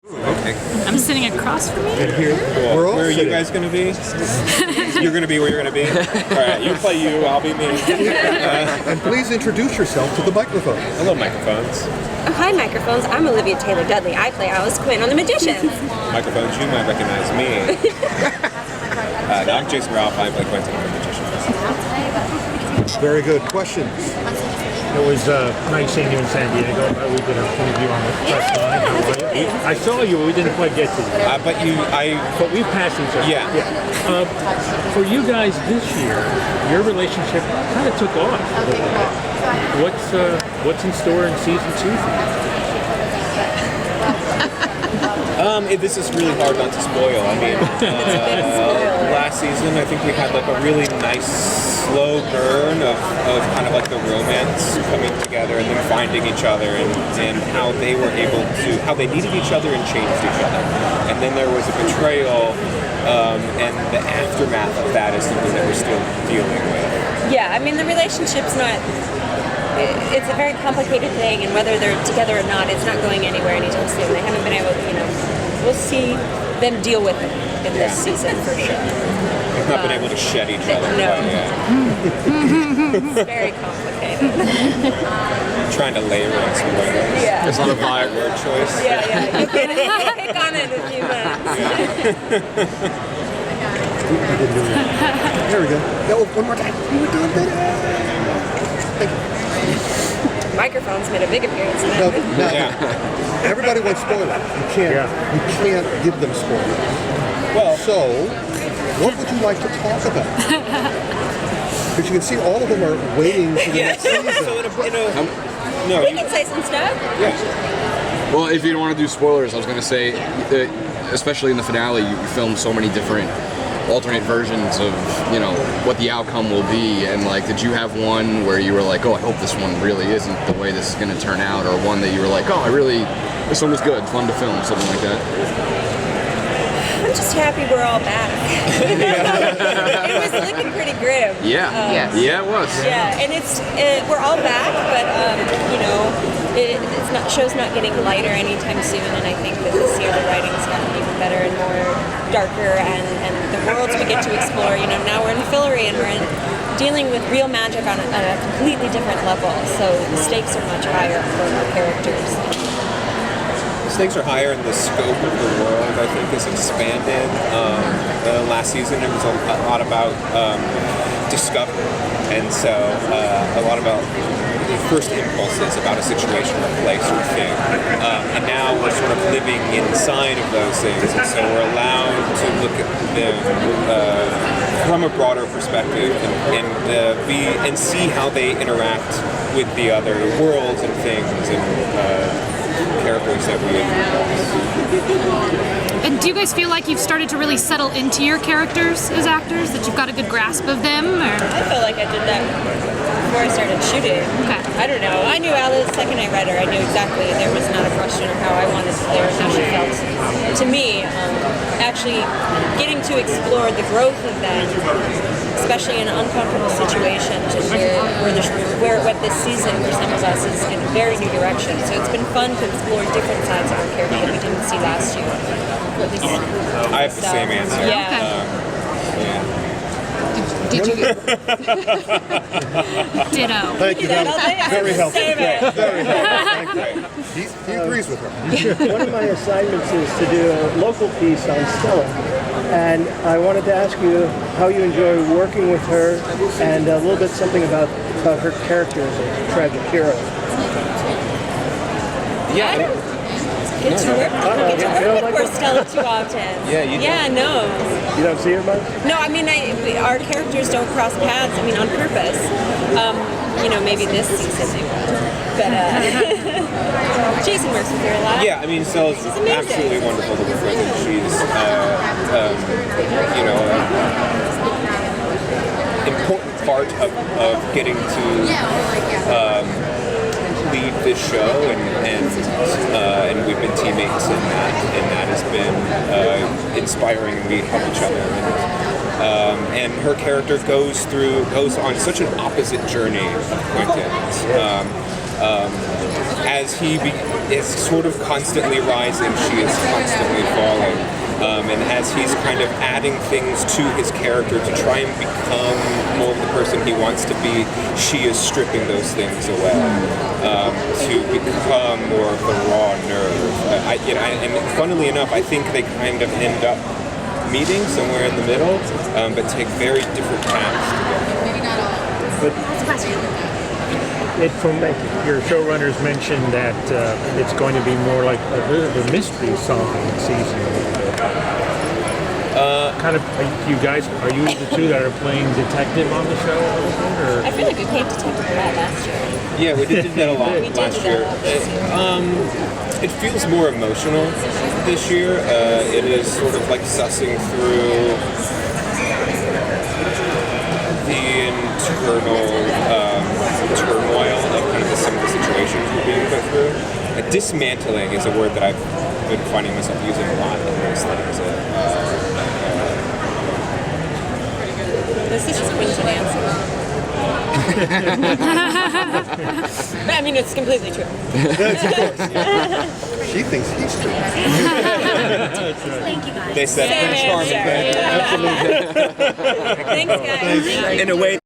Okay. I'm sitting across from you. And here, Cool. we're all Where are you sitting. guys going to be? You're going to be where you're going to be? All right, you play you, I'll be me. And please introduce yourself to the microphone. Hello, microphones. Oh, hi, microphones. I'm Olivia Taylor Dudley. I play Alice Quinn on The Magicians. Microphones, you might recognize me. No, I'm Jason Ralph, I play Quentin on The Magicians. Very good. Questions? It was nice seeing you in San Diego. We did an interview on the press line. How are you? I saw you, but we didn't quite get to you. But But we've passed each other. Yeah. For you guys this year, your relationship kind of took off a little bit. What's in store in season 2 for you? this is really hard not to spoil. I mean, last season I think we had like a really nice slow burn of kind of like the romance coming together and then finding each other and how they were able to, how they needed each other and changed each other. And then there was a betrayal and the aftermath of that is something that we're still dealing with. Yeah, I mean, the relationship's not... It's a very complicated thing, and whether they're together or not, it's not going anywhere anytime soon. They haven't been able to, we'll see them deal with it in this season for sure. They've not been able to shed each other. No. Quite yet. It's very complicated. Trying to layer in spoilers. Yeah. It's not a vibe word choice. Yeah. You can pick on it if you want. There we go. No, one more time. You were doing good. Thank you. Microphones made a big appearance in No, that. no. Yeah. Everybody wants spoilers. You can't give them spoilers. Well, So, what would you like to talk about? Because you can see all of them are waiting for the yeah. next So season. no, We you, can say some stuff. yeah. Well, if you don't want to do spoilers, I was going to say, that especially in the finale, you filmed so many different alternate versions of, what the outcome will be. And like, did you have one where you were like, oh, I hope this one really isn't the way this is going to turn out, or one that you were like, oh, this one was good, fun to film, something like that? I'm just happy we're all back. It was looking pretty grim. Yeah, yeah, it was. Yeah, and we're all back, but show's not getting lighter anytime soon, and I think that this year the writing's gotten even better and more darker, and the worlds we get to explore. Now we're in Fillory and we're dealing with real magic on a completely different level, so the stakes are much higher for our characters. Stakes are higher and the scope of the world, I think, is expanded. Last season it was a lot about discovery, and so a lot about the first impulses about a situation or place or thing. And now we're sort of living inside of those things, and so we're allowed to look at them from a broader perspective and see how they interact with the other worlds and things and characters that we introduce. And do you guys feel like you've started to really settle into your characters as actors? That you've got a good grasp of them? Or? I feel like I did that before I started shooting. Okay. I don't know. I knew Alice the second I read her. I knew exactly there was not a question of how I wanted to play her, how she felt to me. Actually, getting to explore the growth of them, especially in uncomfortable situations, and where what this season for some of us is in a very new direction. So it's been fun to explore different sides of our character that we didn't see last year. I have the same answer. Yeah. Did you? Ditto. Thank you. That was very helpful. Save it. Very helpful. Thank you. He agrees with her. One of my assignments is to do a local piece on Stella, and I wanted to ask you how you enjoy working with her, and a little bit something about her character as a tragic hero. Yeah. Get to work with poor Stella too often. Yeah, you do. Yeah, no. You don't see her much? No, I mean, our characters don't cross paths, on purpose. Maybe this season they will. But Jason works with her a lot. Yeah, Stella's absolutely wonderful to work with, and she's, an important part of getting to lead this show, and we've been teammates in that, and that has been inspiring, and we help each other. And her character goes on such an opposite journey of Quentin's. as he is sort of constantly rising, she is constantly falling. And as he's kind of adding things to his character to try and become more of the person he wants to be, she is stripping those things away to become more of the raw nerve. And funnily enough, I think they kind of end up meeting somewhere in the middle, but take very different paths together. Maybe not all. But from Your showrunners mentioned that it's going to be more like a bit of a mystery solving season. Kind of, you guys, are you the two that are playing detective on the show? Or? I feel like we played detective a lot last year. Yeah, we did that a lot We did last do year. that last year. It feels more emotional this year. It is sort of like sussing through the internal turmoil of kind of some of the situations we're being put through. Dismantling is a word that I've been finding myself using a lot in those things. This is just Quinton answer. But I mean, it's completely true. She thinks he's true. Thank you guys. They said Same charming answer. thing. Thanks, guys. In a way